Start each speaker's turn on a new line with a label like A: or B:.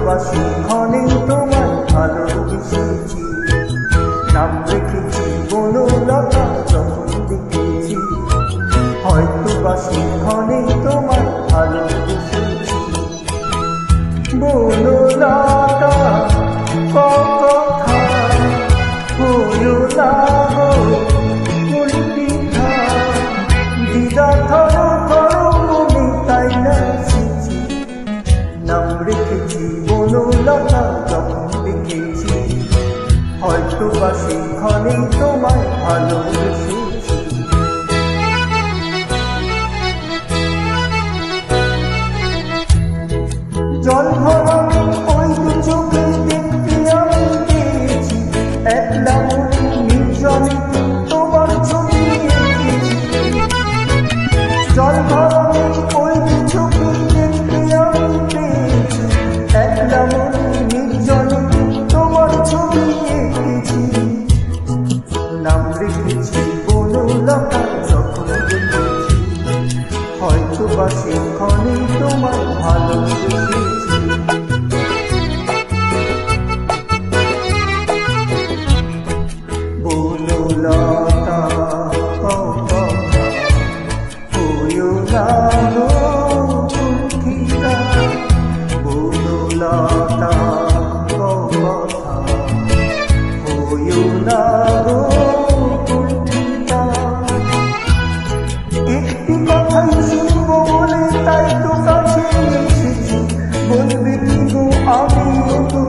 A: ভালোবাসি ক্ষণে তোমায় ভালোবেসেছি, নাম রেখেছি বনলতা যখন দেখেছি, হয়তো বাসি ক্ষণে তোমায় ভালোবেসেছি। বনলতা কথা হইও না গো উল্টি দিদা ধরো ধরো মনে তাই না এসেছি, নাম রেখেছি বনলতা যখন দেখেছি, হয়তো বাসি ক্ষণে তোমায় ভালোবেসেছি। জল ভরা ওই দু চোখে দেখতে আমি পেয়েছি, একলা মনে নির্জনে তোমার ছবি এঁকেছি। জল ভরা ওই দু চোখে দেখতে আমি পেয়েছি, একলা মনে নির্জনে তোমার ছবি এঁকেছি, নাম রেখেছি বনলতা যখন দেখেছি, হয়তো বাসি ক্ষণে তোমায় ভালোবেসেছি। বনলতা কথা হইও না গো দুঃখিতা, বনলতা কথা হইও না গো দুঃখিতা। একটি কথাই শুনবো বলে তাই তো কাছে এসেছি, বলবে কি গো আমি তো